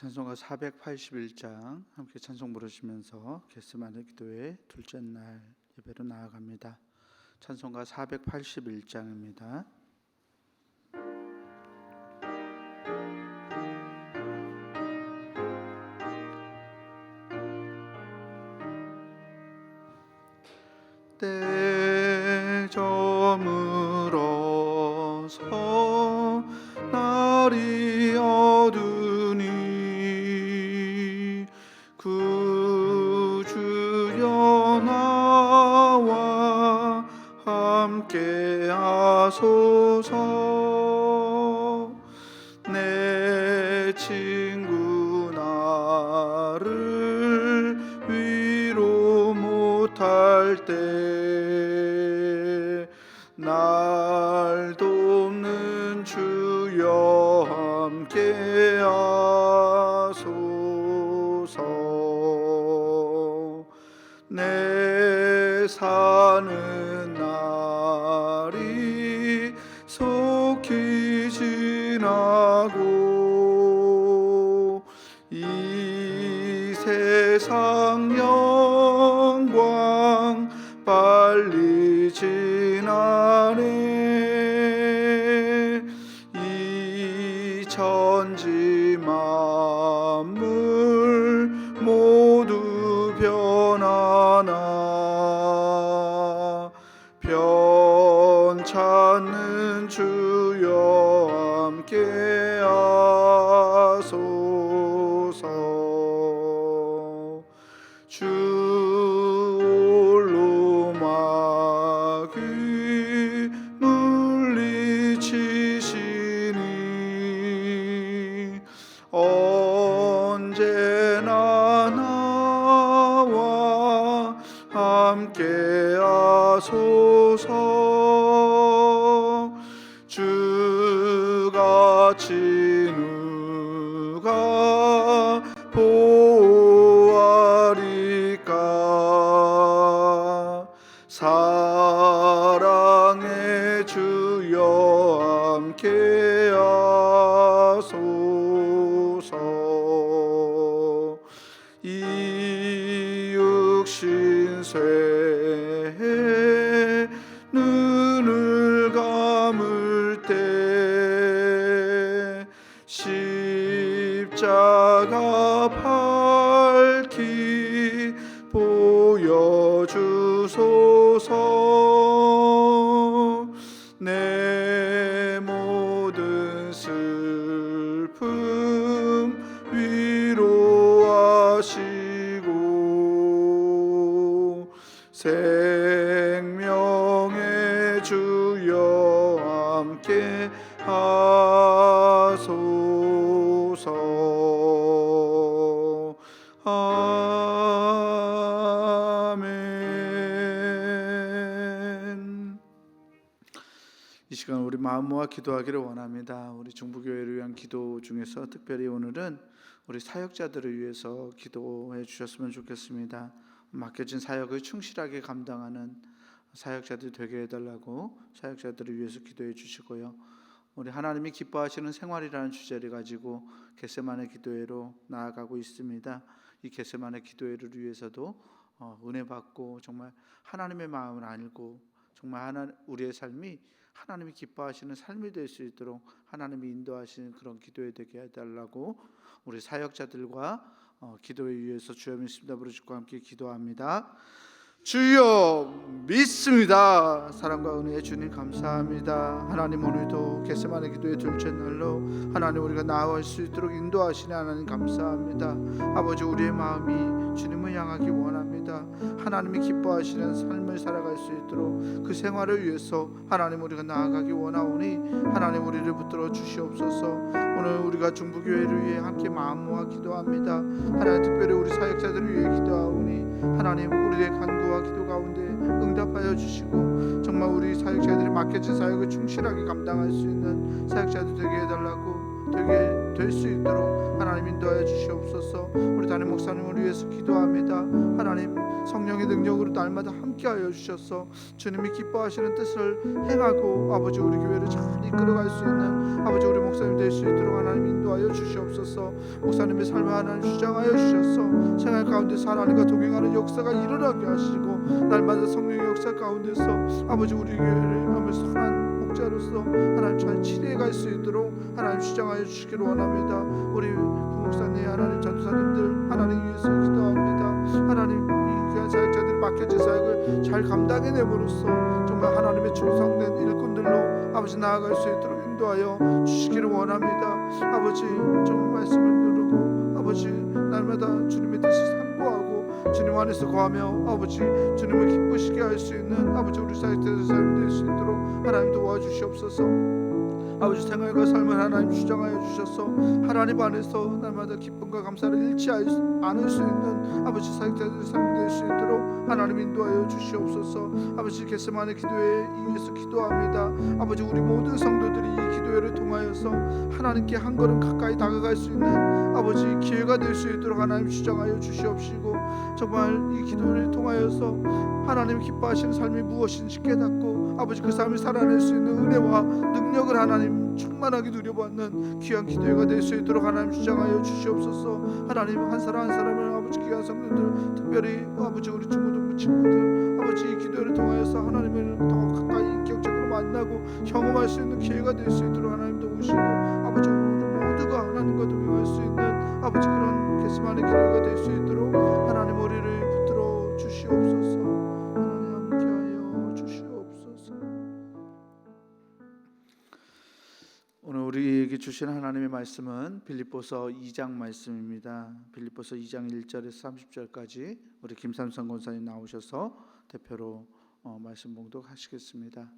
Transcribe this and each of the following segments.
찬송가 481장 함께 찬송 부르시면서 겟세마네 기도회 둘째 날 예배로 나아갑니다. 찬송가 481장입니다. 때 저물어서 날이 어두니 구주여 나와 함께 하소서. 내 친구 나를 위로 못할 때 날 돕는 주여 함께 하소서. 내 사는 날이 속히 지나고 이 세상 영광 빨리 지나네. 이 천지 만물 모두 변하나 변찮는 주여 함께 하소서. 주 홀로 마귀 물리치시니 언제나 나와 함께 하소서. 주같이 누가 보아리까. 사랑의 주여 함께 하소서. 이 육신 쇠에 눈을 감을 때 십자가 밝히 보여주소서. 내 모든 슬픔 위로하시고 생명의 주여 함께 하소서. 아멘. 이 시간 우리 마음 모아 기도하기를 원합니다. 우리 중부교회를 위한 기도 중에서 특별히 오늘은 우리 사역자들을 위해서 기도해 주셨으면 좋겠습니다. 맡겨진 사역을 충실하게 감당하는 사역자들이 되게 해달라고 사역자들을 위해서 기도해 주시고요. 우리 하나님이 기뻐하시는 생활이라는 주제를 가지고 겟세마네 기도회로 나아가고 있습니다. 이 겟세마네 기도회를 위해서도 은혜 받고 정말 하나님의 마음을 알고 정말 우리의 삶이 하나님이 기뻐하시는 삶이 될 수 있도록 하나님이 인도하시는 그런 기도회 되게 해달라고 우리 사역자들과 기도회 위해서 주여 믿습니다 부르짖고 함께 기도합니다. 주여 믿습니다. 사랑과 은혜의 주님 감사합니다. 하나님 오늘도 겟세마네 기도의 둘째 날로 하나님 우리가 나아갈 수 있도록 인도하시는 하나님 감사합니다. 아버지 우리의 마음이 주님을 향하기 원합니다. 하나님이 기뻐하시는 삶을 살아갈 수 있도록 그 생활을 위해서 하나님 우리가 나아가기 원하오니 하나님 우리를 붙들어 주시옵소서. 오늘 우리가 중부교회를 위해 함께 마음 모아 기도합니다. 하나님 특별히 우리 사역자들을 위해 기도하오니 하나님 우리의 간구와 기도 가운데 응답하여 주시고 정말 우리 사역자들이 맡겨진 사역을 충실하게 감당할 수 있는 사역자들 되게 해달라고 되게 될 수 있도록 하나님 인도하여 주시옵소서. 우리 담임 목사님을 위해서 기도합니다. 하나님 성령의 능력으로 날마다 함께하여 주셔서 주님이 기뻐하시는 뜻을 행하고 아버지 우리 교회를 잘 이끌어갈 수 있는 아버지 우리 목사님 될 수 있도록 하나님 인도하여 주시옵소서. 목사님의 삶을 하나님 주장하여 주셔서 생활 가운데서 하나님과 동행하는 역사가 일어나게 하시고 날마다 성령의 역사 가운데서 아버지 우리 교회를 하면서 선한 목자로서 하나님 잘 치료해갈 수 있도록 하나님 주장하여 주시기를 원합니다. 우리 부목사님 하나님 전도사님들 하나님 위해서 기도합니다. 하나님 이 귀한 사역자들이 맡겨진 사역을 잘 감당해내므로써 정말 하나님의 충성된 일꾼들로 아버지 나아갈 수 있도록 인도하여 주시기를 원합니다. 아버지 좋은 말씀을 누르고 아버지 날마다 주님의 뜻을 상고하고 주님 안에서 거하며 아버지 주님을 기쁘시게 할 수 있는 아버지 우리 사역자들 삶이 될 수 있도록 하나님 도와주시옵소서. 아버지 생활과 삶을 하나님 주장하여 주셔서 하나님 안에서 날마다 기쁨과 감사를 잃지 않을 수 있는 아버지 사역자들의 삶이 될 수 있도록 하나님 인도하여 주시옵소서. 아버지 겟세마네 기도회에 위해서 기도합니다. 아버지 우리 모든 성도들이 이 기도회를 통하여서 하나님께 한 걸음 가까이 다가갈 수 있는 아버지 기회가 될 수 있도록 하나님 주장하여 주시옵시고 정말 이 기도를 통하여서 하나님이 기뻐하시는 삶이 무엇인지 깨닫고 아버지 그 삶을 살아낼 수 있는 은혜와 능력을 하나님 충만하게 누려받는 귀한 기도회가 될 수 있도록 하나님 주장하여 주시옵소서. 하나님 한 사람 한 사람을 아버지 귀한 성도들 특별히 아버지 우리 중고등부 친구들 아버지 이 기도회를 통하여서 하나님을 더 가까이 인격적으로 만나고 경험할 수 있는 기회가 될 수 있도록 하나님 도우시고 아버지 우리 모두가 하나님과 동행할 수 있는 아버지 그런 겟세마네 기도회가 될 수 있도록 하나님 우리를 붙들어 주시옵소서. 하나님 함께하여 주시옵소서. 오늘 우리에게 주신 하나님의 말씀은 빌립보서 2장 말씀입니다. 빌립보서 2장 1절에서 30절까지 우리 김삼선 권사님 나오셔서 대표로 말씀 봉독하시겠습니다.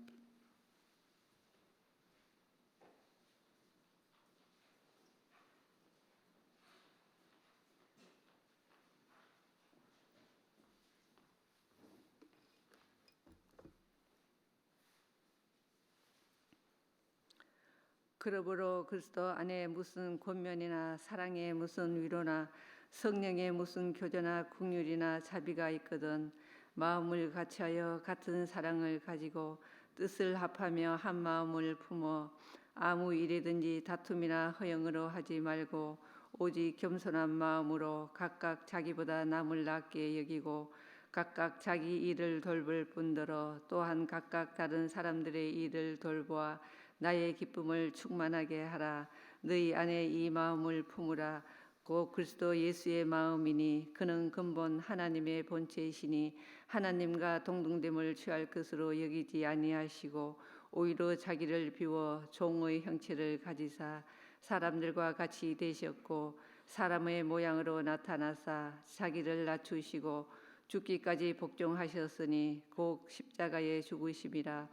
그러므로 그리스도 안에 무슨 권면이나 사랑에 무슨 위로나 성령의 무슨 교제나 긍휼이나 자비가 있거든 마음을 같이하여 같은 사랑을 가지고 뜻을 합하며 한 마음을 품어 아무 일이든지 다툼이나 허영으로 하지 말고 오직 겸손한 마음으로 각각 자기보다 남을 낮게 여기고 각각 자기 일을 돌볼 뿐더러 또한 각각 다른 사람들의 일을 돌보아 나의 기쁨을 충만하게 하라. 너희 안에 이 마음을 품으라. 곧 그리스도 예수의 마음이니 그는 근본 하나님의 본체이시니 하나님과 동등됨을 취할 것으로 여기지 아니하시고 오히려 자기를 비워 종의 형체를 가지사 사람들과 같이 되셨고 사람의 모양으로 나타나사 자기를 낮추시고 죽기까지 복종하셨으니 곧 십자가에 죽으심이라.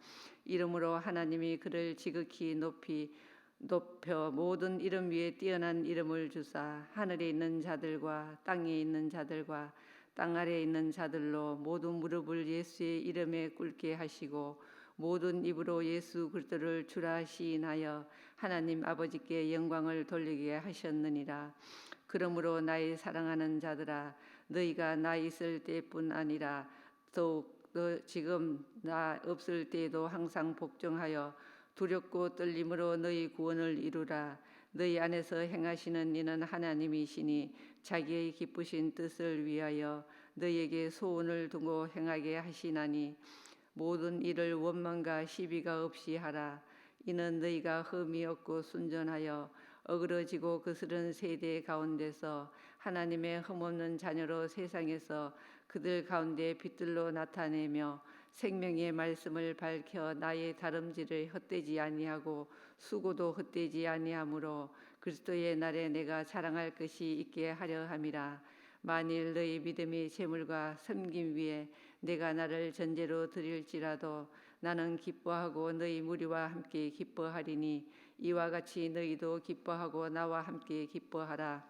이름으로 하나님이 그를 지극히 높여 모든 이름 위에 뛰어난 이름을 주사 하늘에 있는 자들과 땅에 있는 자들과 땅 아래에 있는 자들로 모든 무릎을 예수의 이름에 꿇게 하시고 모든 입으로 예수 그리스도를 주라 시인하여 하나님 아버지께 영광을 돌리게 하셨느니라. 그러므로 나의 사랑하는 자들아 너희가 나 있을 때뿐 아니라 더욱 지금 나 없을 때에도 항상 복종하여 두렵고 떨림으로 너희 구원을 이루라. 너희 안에서 행하시는 이는 하나님이시니 자기의 기쁘신 뜻을 위하여 너희에게 소원을 두고 행하게 하시나니 모든 일을 원망과 시비가 없이 하라. 이는 너희가 흠이 없고 순전하여 어그러지고 거스른 세대 가운데서 하나님의 흠없는 자녀로 세상에서 그들 가운데 빛들로 나타내며 생명의 말씀을 밝혀 나의 다름질을 헛되지 아니하고 수고도 헛되지 아니하므로 그리스도의 날에 내가 자랑할 것이 있게 하려 함이라. 만일 너희 믿음이 재물과 섬김 위에 내가 나를 전제로 드릴지라도 나는 기뻐하고 너희 무리와 함께 기뻐하리니 이와 같이 너희도 기뻐하고 나와 함께 기뻐하라.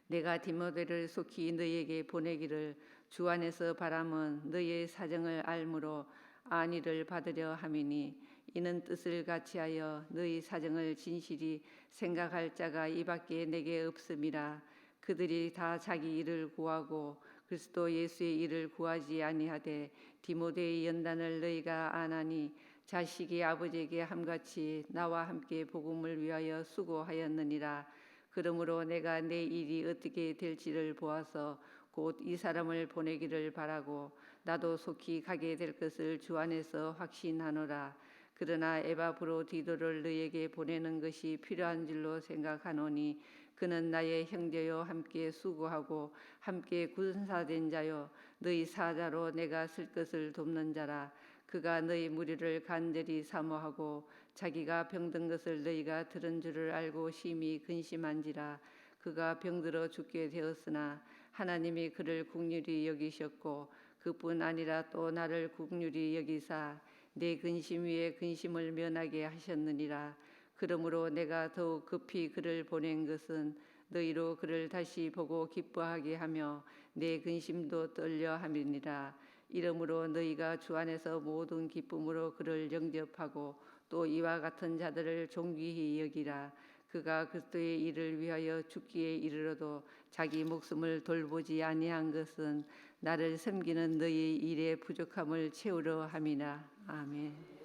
내가 디모데를 속히 너희에게 보내기를 주 안에서 바람은 너희의 사정을 알므로 안위를 받으려 함이니 이는 뜻을 같이하여 너희 사정을 진실이 생각할 자가 이밖에 내게 없음이라. 그들이 다 자기 일을 구하고 그리스도 예수의 일을 구하지 아니하되 디모데의 연단을 너희가 아나니 자식이 아버지에게 함같이 나와 함께 복음을 위하여 수고하였느니라. 그러므로 내가 내 일이 어떻게 될지를 보아서 곧 이 사람을 보내기를 바라고 나도 속히 가게 될 것을 주 안에서 확신하노라. 그러나 에바브로디도를 너희에게 보내는 것이 필요한 줄로 생각하노니 그는 나의 형제요 함께 수고하고 함께 군사된 자요 너희 사자로 내가 쓸 것을 돕는 자라. 그가 너희 무리를 간절히 사모하고 자기가 병든 것을 너희가 들은 줄을 알고 심히 근심한지라. 그가 병들어 죽게 되었으나 하나님이 그를 긍휼히 여기셨고 그뿐 아니라 또 나를 긍휼히 여기사 내 근심 위에 근심을 면하게 하셨느니라. 그러므로 내가 더욱 급히 그를 보낸 것은 너희로 그를 다시 보고 기뻐하게 하며 내 근심도 떨려 함이니라. 이러므로 너희가 주 안에서 모든 기쁨으로 그를 영접하고 또 이와 같은 자들을 존귀히 여기라. 그가 그리스도의 일을 위하여 죽기에 이르러도 자기 목숨을 돌보지 아니한 것은 나를 섬기는 너희 일의 부족함을 채우려 함이나. 아멘.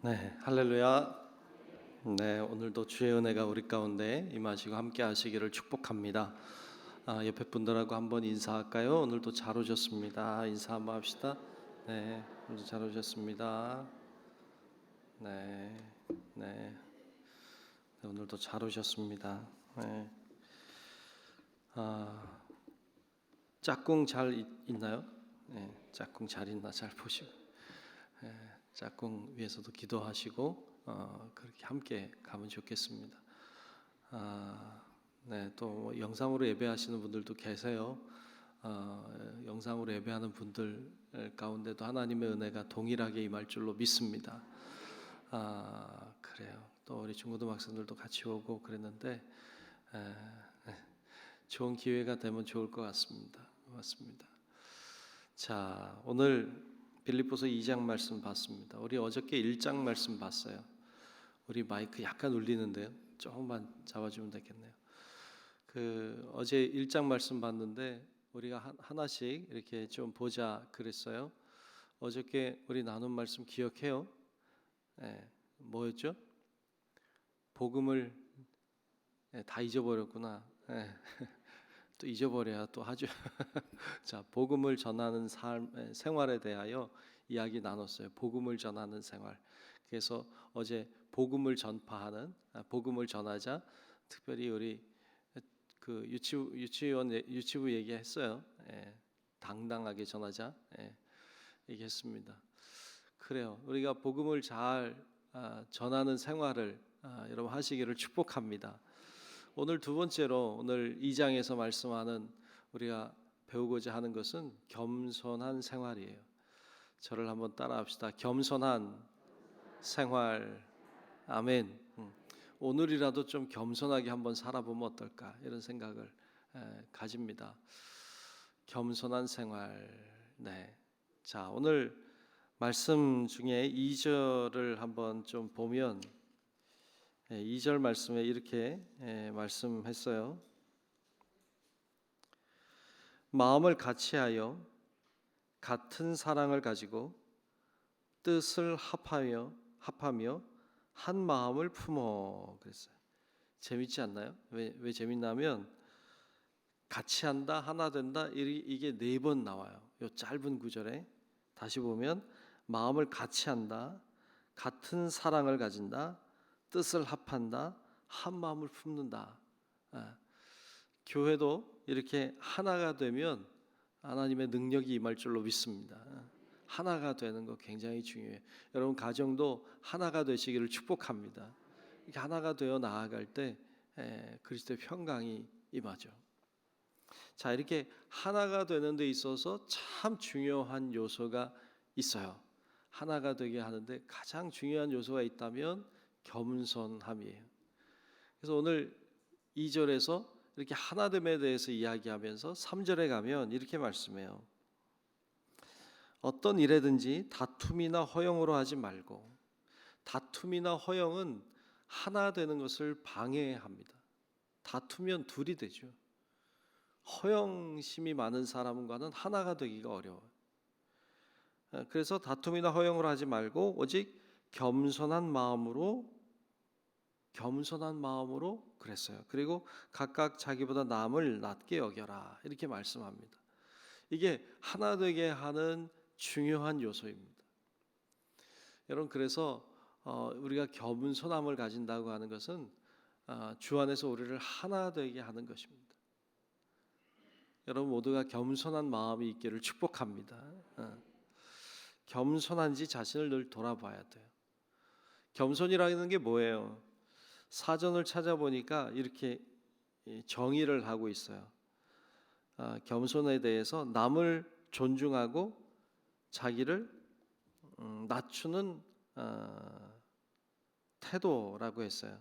네, 할렐루야. 네, 오늘도 주의 은혜가 우리 가운데 임하시고 함께 하시기를 축복합니다. 옆에 분들하고 한번 인사할까요? 오늘도 잘 오셨습니다. 인사 한번 합시다. 네, 오늘 잘 오셨습니다. 네, 네, 오늘도 잘 오셨습니다. 네. 짝꿍 잘 있나요? 네, 짝꿍 잘 있나 잘 보시고, 네, 짝꿍 위해서도 기도하시고 그렇게 함께 가면 좋겠습니다. 네, 또 영상으로 예배하시는 분들도 계세요. 영상으로 예배하는 분들 가운데도 하나님의 은혜가 동일하게 임할 줄로 믿습니다. 그래요. 또 우리 중고등학생들도 같이 오고 그랬는데 좋은 기회가 되면 좋을 것 같습니다. 맞습니다. 자, 오늘 빌립보서 2장 말씀 봤습니다. 우리 어저께 1장 말씀 봤어요. 우리 마이크 약간 울리는데요. 조금만 잡아주면 되겠네요. 어제 1장 말씀 봤는데 우리가 하나씩 이렇게 좀 보자 그랬어요. 어저께 우리 나눈 말씀 기억해요? 네, 뭐였죠? 복음을 다 잊어버렸구나. 네. 또 잊어버려야 또 하죠. 자, 복음을 전하는 생활에 대하여 이야기 나눴어요. 복음을 전하는 생활. 그래서 어제 복음을 전파하는, 복음을 전하자. 특별히 우리 그 유치부 얘기했어요. 당당하게 전하자. 얘기했습니다. 그래요. 우리가 복음을 잘 전하는 생활을 여러분 하시기를 축복합니다. 오늘 두 번째로 오늘 2장에서 말씀하는 우리가 배우고자 하는 것은 겸손한 생활이에요. 저를 한번 따라합시다. 겸손한 생활. 아멘. 오늘이라도 좀 겸손하게 한번 살아보면 어떨까 이런 생각을 가집니다. 겸손한 생활. 네. 자, 오늘 말씀 중에 2절을 한번 좀 보면 2절 말씀에 이렇게 말씀했어요. 마음을 같이하여 같은 사랑을 가지고 뜻을 합하며 한 마음을 품어 그랬어요. 재밌지 않나요? 왜 재밌냐면 같이 한다, 하나 된다 이게 4번 나와요. 이 짧은 구절에 다시 보면 마음을 같이 한다, 같은 사랑을 가진다, 뜻을 합한다, 한 마음을 품는다. 교회도 이렇게 하나가 되면 하나님의 능력이 임할 줄로 믿습니다. 하나가 되는 거 굉장히 중요해요. 여러분 가정도 하나가 되시기를 축복합니다. 이렇게 하나가 되어 나아갈 때 그리스도의 평강이 임하죠. 자, 이렇게 하나가 되는 데 있어서 참 중요한 요소가 있어요. 하나가 되게 하는데 가장 중요한 요소가 있다면 겸손함이에요. 그래서 오늘 2절에서 이렇게 하나됨에 대해서 이야기하면서 3절에 가면 이렇게 말씀해요. 어떤 일에든지 다툼이나 허영으로 하지 말고, 다툼이나 허영은 하나 되는 것을 방해합니다. 다투면 둘이 되죠. 허영심이 많은 사람과는 하나가 되기가 어려워요. 그래서 다툼이나 허영으로 하지 말고 오직 겸손한 마음으로 그랬어요. 그리고 각각 자기보다 남을 낮게 여겨라, 이렇게 말씀합니다. 이게 하나 되게 하는 중요한 요소입니다. 여러분, 그래서 우리가 겸손함을 가진다고 하는 것은 주 안에서 우리를 하나 되게 하는 것입니다. 여러분 모두가 겸손한 마음이 있기를 축복합니다. 겸손한지 자신을 늘 돌아봐야 돼요. 겸손이라는 게 뭐예요? 사전을 찾아보니까 이렇게 정의를 하고 있어요. 겸손에 대해서 남을 존중하고 자기를 낮추는 태도라고 했어요.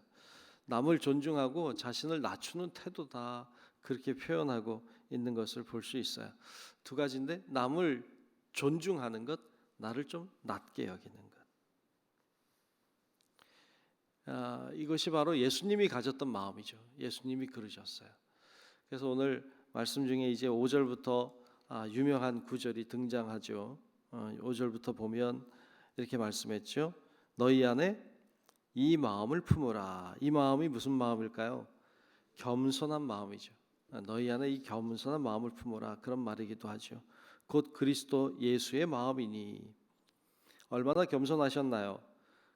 남을 존중하고 자신을 낮추는 태도다, 그렇게 표현하고 있는 것을 볼 수 있어요. 두 가지인데, 남을 존중하는 것, 나를 좀 낮게 여기는 것. 이것이 바로 예수님이 가졌던 마음이죠. 예수님이 그러셨어요. 그래서 오늘 말씀 중에 이제 5절부터 유명한 구절이 등장하죠. 5절부터 보면 이렇게 말씀했죠. 너희 안에 이 마음을 품으라. 이 마음이 무슨 마음일까요? 겸손한 마음이죠. 너희 안에 이 겸손한 마음을 품으라, 그런 말이기도 하죠. 곧 그리스도 예수의 마음이니. 얼마나 겸손하셨나요?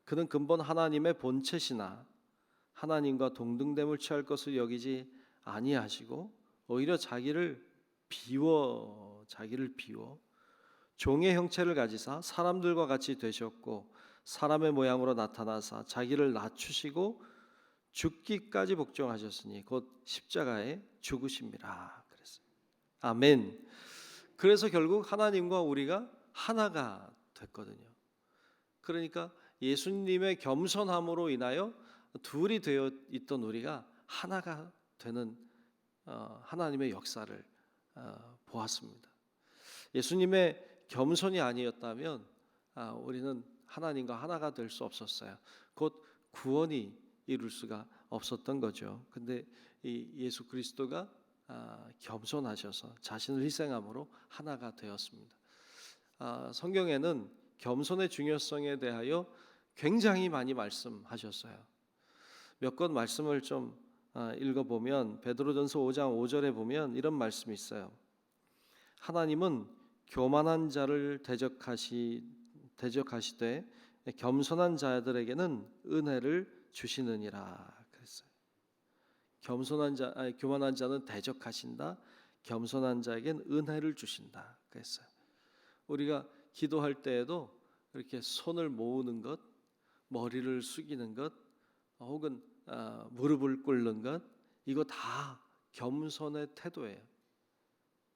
그는 근본 하나님의 본체시나 하나님과 동등됨을 취할 것을 여기지 아니하시고 오히려 자기를 비워 종의 형체를 가지사 사람들과 같이 되셨고 사람의 모양으로 나타나사 자기를 낮추시고 죽기까지 복종하셨으니 곧 십자가에 죽으심이라 그랬어요. 아멘. 그래서 결국 하나님과 우리가 하나가 됐거든요. 그러니까 예수님의 겸손함으로 인하여 둘이 되어 있던 우리가 하나가 되는 하나님의 역사를 보았습니다. 예수님의 겸손이 아니었다면 우리는 하나님과 하나가 될 수 없었어요. 곧 구원이 이룰 수가 없었던 거죠. 근데 이 예수 그리스도가 겸손하셔서 자신을 희생함으로 하나가 되었습니다. 성경에는 겸손의 중요성에 대하여 굉장히 많이 말씀하셨어요. 몇 권 말씀을 좀 읽어보면 베드로전서 5장 5절에 보면 이런 말씀이 있어요. 하나님은 교만한 자를 대적하시되 겸손한 자들에게는 은혜를 주시느니라 그랬어요. 교만한 자는 대적하신다. 겸손한 자에겐 은혜를 주신다 그랬어요. 우리가 기도할 때에도 이렇게 손을 모으는 것, 머리를 숙이는 것, 혹은 무릎을 꿇는 것, 이거 다 겸손의 태도예요.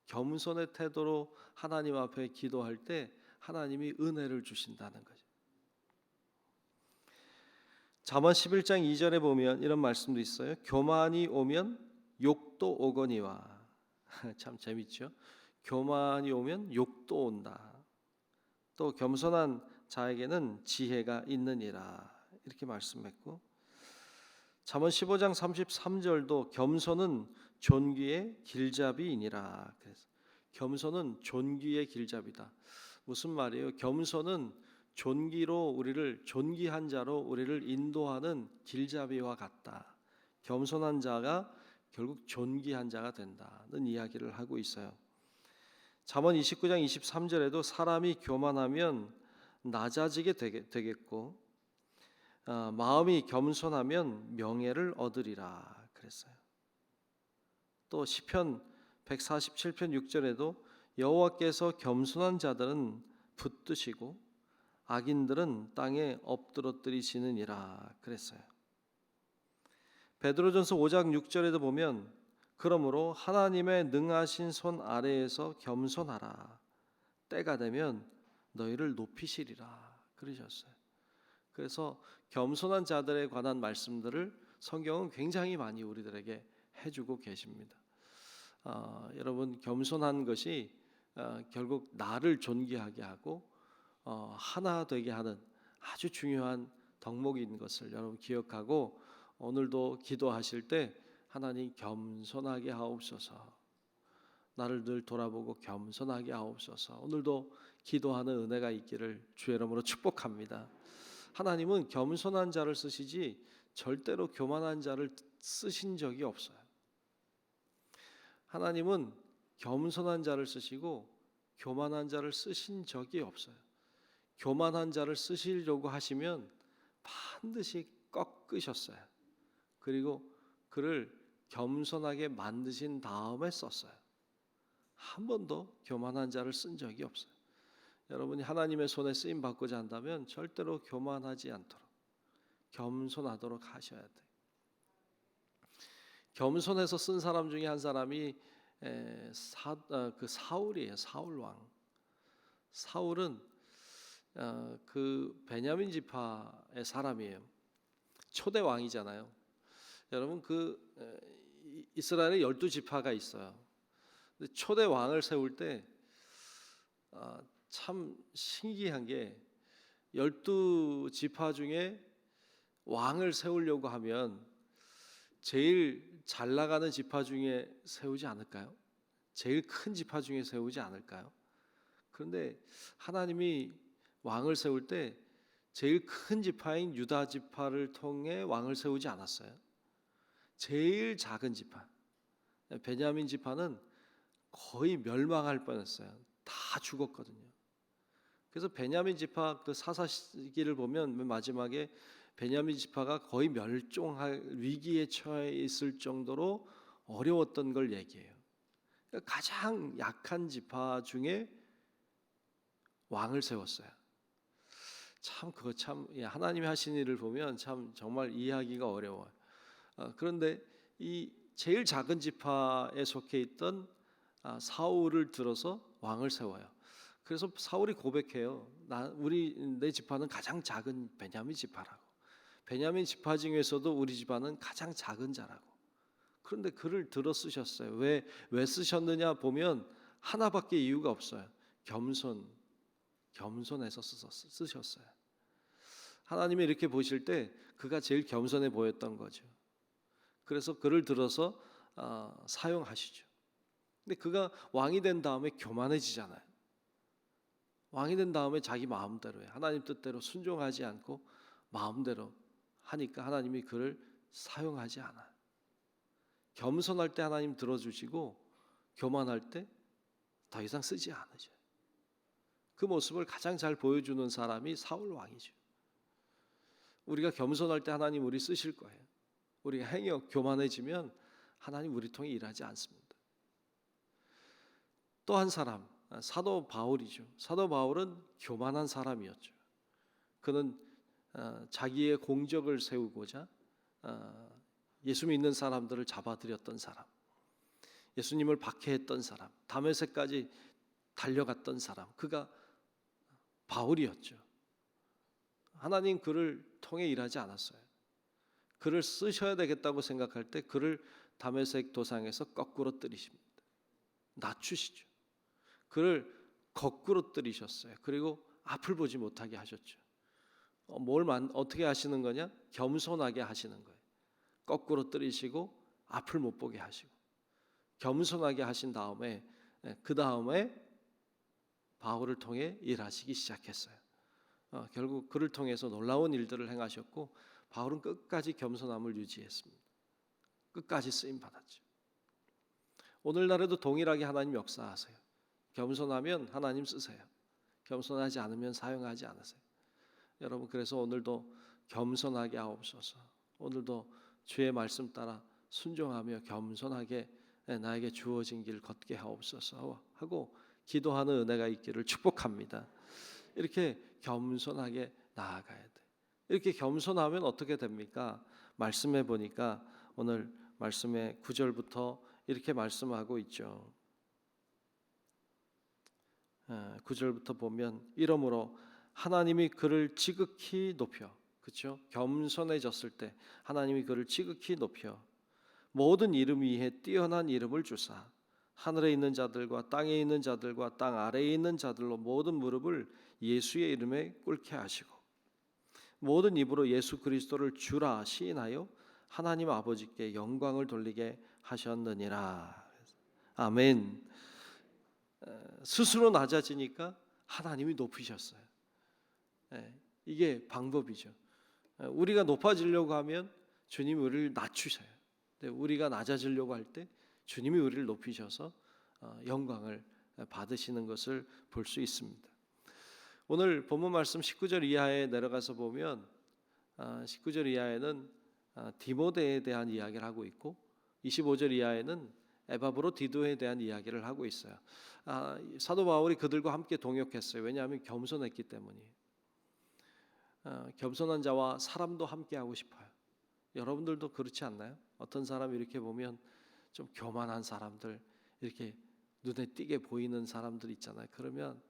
겸손의 태도로 하나님 앞에 기도할 때 하나님이 은혜를 주신다는 거죠. 잠언 11장 2절에 보면 이런 말씀도 있어요. 교만이 오면 욕도 오거니와. 참 재밌죠. 교만이 오면 욕도 온다. 또 겸손한 자에게는 지혜가 있느니라, 이렇게 말씀했고, 잠언 15장 33절도 겸손은 존귀의 길잡이이니라. 그래서 겸손은 존귀의 길잡이다. 무슨 말이에요? 겸손은 존귀로 우리를, 존귀한 자로 우리를 인도하는 길잡이와 같다. 겸손한 자가 결국 존귀한 자가 된다는 이야기를 하고 있어요. 잠언 29장 23절에도 사람이 교만하면 낮아지게 되겠고 마음이 겸손하면 명예를 얻으리라 그랬어요. 또 시편 147편 6절에도 여호와께서 겸손한 자들은 붙드시고 악인들은 땅에 엎드러뜨리시느니라 그랬어요. 베드로전서 5장 6절에도 보면 그러므로 하나님의 능하신 손 아래에서 겸손하라. 때가 되면 너희를 높이시리라 그러셨어요. 그래서 겸손한 자들에 관한 말씀들을 성경은 굉장히 많이 우리들에게 해주고 계십니다. 여러분 겸손한 것이 결국 나를 존귀하게 하고 하나 되게 하는 아주 중요한 덕목인 것을 여러분 기억하고 오늘도 기도하실 때 하나님 겸손하게 하옵소서. 나를 늘 돌아보고 겸손하게 하옵소서. 오늘도 기도하는 은혜가 있기를 주의 이름으로 축복합니다. 하나님은 겸손한 자를 쓰시지 절대로 교만한 자를 쓰신 적이 없어요. 하나님은 겸손한 자를 쓰시고 교만한 자를 쓰신 적이 없어요. 교만한 자를 쓰시려고 하시면 반드시 꺾으셨어요. 그리고 그를 겸손하게 만드신 다음에 썼어요. 한 번도 교만한 자를 쓴 적이 없어요. 여러분이 하나님의 손에 쓰임 받고자 한다면 절대로 교만하지 않도록 겸손하도록 하셔야 돼요. 겸손해서 쓴 사람 중에 한 사람이 사울이에요. 사울 왕. 사울은 그 베냐민 지파의 사람이에요. 초대 왕이잖아요. 여러분 이스라엘에 12지파가 있어요. 근데 초대 왕을 세울 때 참 신기한 게 12지파 중에 왕을 세우려고 하면 제일 잘 나가는 지파 중에 세우지 않을까요? 제일 큰 지파 중에 세우지 않을까요? 그런데 하나님이 왕을 세울 때 제일 큰 지파인 유다 지파를 통해 왕을 세우지 않았어요. 제일 작은 지파 베냐민 지파는 거의 멸망할 뻔했어요. 다 죽었거든요. 그래서 베냐민 지파 그 사사기를 보면 맨 마지막에 베냐민 지파가 거의 멸종할 위기에 처해 있을 정도로 어려웠던 걸 얘기해요. 그러니까 가장 약한 지파 중에 왕을 세웠어요. 참 그거 참 하나님이 하신 일을 보면 참 정말 이해하기가 어려워요. 그런데 이 제일 작은 지파에 속해 있던 사울을 들어서 왕을 세워요. 그래서 사울이 고백해요. 내 지파는 가장 작은 베냐민 지파라고. 베냐민 지파 중에서도 우리 집안은 가장 작은 자라고. 그런데 그를 들어 쓰셨어요. 왜 쓰셨느냐 보면 하나밖에 이유가 없어요. 겸손해서 쓰셨어요. 하나님이 이렇게 보실 때 그가 제일 겸손해 보였던 거죠. 그래서 그를 들어서 사용하시죠. 근데 그가 왕이 된 다음에 교만해지잖아요. 왕이 된 다음에 자기 마음대로 해. 하나님 뜻대로 순종하지 않고 마음대로 하니까 하나님이 그를 사용하지 않아요. 겸손할 때 하나님 들어주시고 교만할 때 더 이상 쓰지 않으셔요. 그 모습을 가장 잘 보여주는 사람이 사울 왕이죠. 우리가 겸손할 때 하나님 우리 쓰실 거예요. 우리가 행여 교만해지면 하나님 우리 통해 일하지 않습니다. 또 한 사람 사도 바울이죠. 사도 바울은 교만한 사람이었죠. 그는 자기의 공적을 세우고자 예수 믿는 사람들을 잡아들였던 사람, 예수님을 박해했던 사람, 다메섹까지 달려갔던 사람, 그가 바울이었죠. 하나님 그를 통해 일하지 않았어요. 그를 쓰셔야 되겠다고 생각할 때 그를 다메섹 도상에서 거꾸로 때리십니다. 낮추시죠. 그를 거꾸로 때리셨어요. 그리고 앞을 보지 못하게 하셨죠. 어떻게 하시는 거냐? 겸손하게 하시는 거예요. 거꾸로 때리시고 앞을 못 보게 하시고 겸손하게 하신 다음에 그 다음에 바울을 통해 일하시기 시작했어요. 결국 그를 통해서 놀라운 일들을 행하셨고 바울은 끝까지 겸손함을 유지했습니다. 끝까지 쓰임 받았죠. 오늘날에도 동일하게 하나님 역사하세요. 겸손하면 하나님 쓰세요. 겸손하지 않으면 사용하지 않으세요. 여러분 그래서 오늘도 겸손하게 하옵소서. 오늘도 주의 말씀 따라 순종하며 겸손하게 나에게 주어진 길 걷게 하옵소서 하고 기도하는 은혜가 있기를 축복합니다. 이렇게 겸손하게 나아가야 돼. 이렇게 겸손하면 어떻게 됩니까? 말씀해 보니까 오늘 말씀의 9절부터 이렇게 말씀하고 있죠. 9절부터 보면 이러므로 하나님이 그를 지극히 높여, 그렇죠? 겸손해졌을 때 하나님이 그를 지극히 높여 모든 이름 위에 뛰어난 이름을 주사 하늘에 있는 자들과 땅에 있는 자들과 땅 아래에 있는 자들로 모든 무릎을 예수의 이름에 꿇게 하시고 모든 입으로 예수 그리스도를 주라 시인하여 하나님 아버지께 영광을 돌리게 하셨느니라. 아멘. 스스로 낮아지니까 하나님이 높이셨어요. 이게 방법이죠. 우리가 높아지려고 하면 주님이 우리를 낮추셔요. 우리가 낮아지려고 할 때 주님이 우리를 높이셔서 영광을 받으시는 것을 볼 수 있습니다. 오늘 본문 말씀 19절 이하에 내려가서 보면 19절 이하에는 디모데에 대한 이야기를 하고 있고 25절 이하에는 에바브로디도에 대한 이야기를 하고 있어요. 사도 바울이 그들과 함께 동역했어요. 왜냐하면 겸손했기 때문이에요. 겸손한 자와 사람도 함께 하고 싶어요. 여러분들도 그렇지 않나요? 어떤 사람 이렇게 보면 좀 교만한 사람들, 이렇게 눈에 띄게 보이는 사람들 있잖아요. 그러면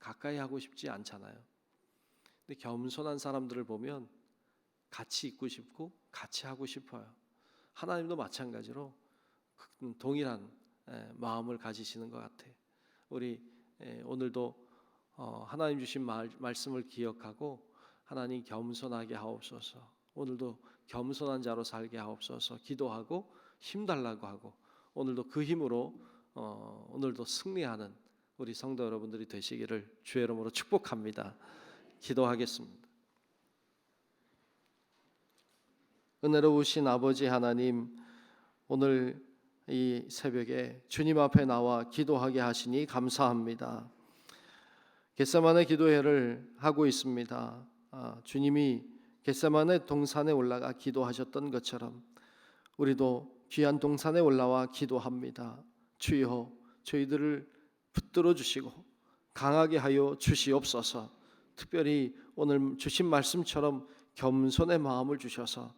가까이 하고 싶지 않잖아요. 근데 겸손한 사람들을 보면 같이 있고 싶고 같이 하고 싶어요. 하나님도 마찬가지로 동일한 마음을 가지시는 것 같아요. 우리 오늘도 하나님 주신 말씀을 기억하고 하나님 겸손하게 하옵소서. 오늘도 겸손한 자로 살게 하옵소서. 기도하고 힘달라고 하고 오늘도 그 힘으로 오늘도 승리하는 우리 성도 여러분들이 되시기를 주의 이름으로 축복합니다. 기도하겠습니다. 은혜로우신 아버지 하나님, 오늘 이 새벽에 주님 앞에 나와 기도하게 하시니 감사합니다. 겟세마네 기도회를 하고 있습니다. 주님이 겟세마네 동산에 올라가 기도하셨던 것처럼 우리도 귀한 동산에 올라와 기도합니다. 주여, 저희들을 붙들어 주시고 강하게 하여 주시옵소서. 특별히 오늘 주신 말씀처럼 겸손의 마음을 주셔서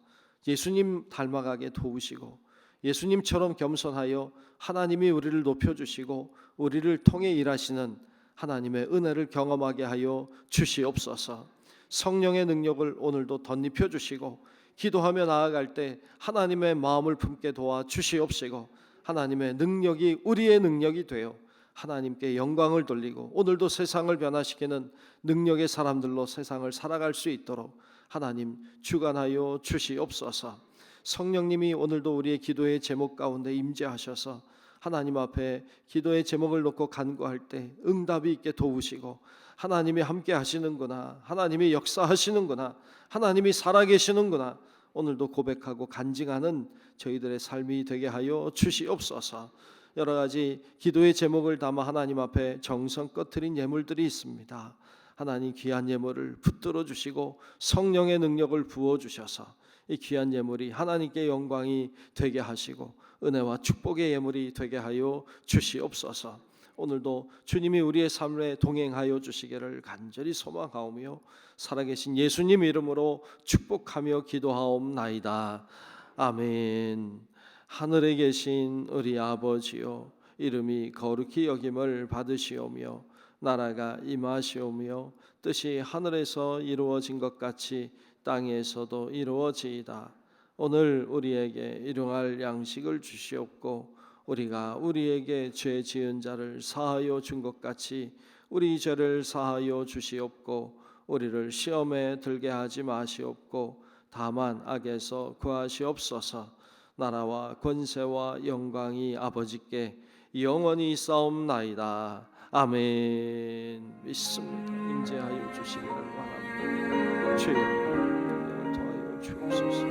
예수님 닮아가게 도우시고 예수님처럼 겸손하여 하나님이 우리를 높여주시고 우리를 통해 일하시는 하나님의 은혜를 경험하게 하여 주시옵소서. 성령의 능력을 오늘도 덧입혀 주시고 기도하며 나아갈 때 하나님의 마음을 품게 도와 주시옵시고 하나님의 능력이 우리의 능력이 되어 하나님께 영광을 돌리고 오늘도 세상을 변화시키는 능력의 사람들로 세상을 살아갈 수 있도록 하나님 주관하여 주시옵소서. 성령님이 오늘도 우리의 기도의 제목 가운데 임재하셔서 하나님 앞에 기도의 제목을 놓고 간구할 때 응답이 있게 도우시고 하나님이 함께 하시는구나, 하나님이 역사하시는구나, 하나님이 살아계시는구나 오늘도 고백하고 간증하는 저희들의 삶이 되게 하여 주시옵소서. 여러 가지 기도의 제목을 담아 하나님 앞에 정성껏 드린 예물들이 있습니다. 하나님 귀한 예물을 붙들어 주시고 성령의 능력을 부어 주셔서 이 귀한 예물이 하나님께 영광이 되게 하시고 은혜와 축복의 예물이 되게 하여 주시옵소서. 오늘도 주님이 우리의 삶에 동행하여 주시기를 간절히 소망하오며 살아계신 예수님 이름으로 축복하며 기도하옵나이다. 아멘. 하늘에 계신 우리 아버지요, 이름이 거룩히 여김을 받으시오며 나라가 임하시오며 뜻이 하늘에서 이루어진 것 같이 땅에서도 이루어지이다. 오늘 우리에게 일용할 양식을 주시옵고 우리가 우리에게 죄 지은 자를 사하여 준 것 같이 우리 죄를 사하여 주시옵고 우리를 시험에 들게 하지 마시옵고 다만 악에서 구하시옵소서. 나라와 권세와 영광이 아버지께 영원히 싸움나이다. 아멘. 믿습니다. 임재하여 주시기를 원합니다. 주의 능력을 더하여 주옵소서.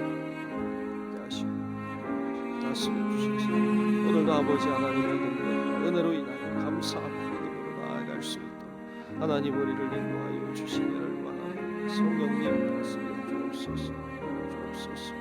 하시고 다스려 주셔서 오늘도 아버지 하나님의 능력 은혜로 인하여 감사하고 믿음으로 나아갈 수 있도록 하나님 우리를 인도하여 주시기를 원합니다. 성령님 다스려 주옵소서.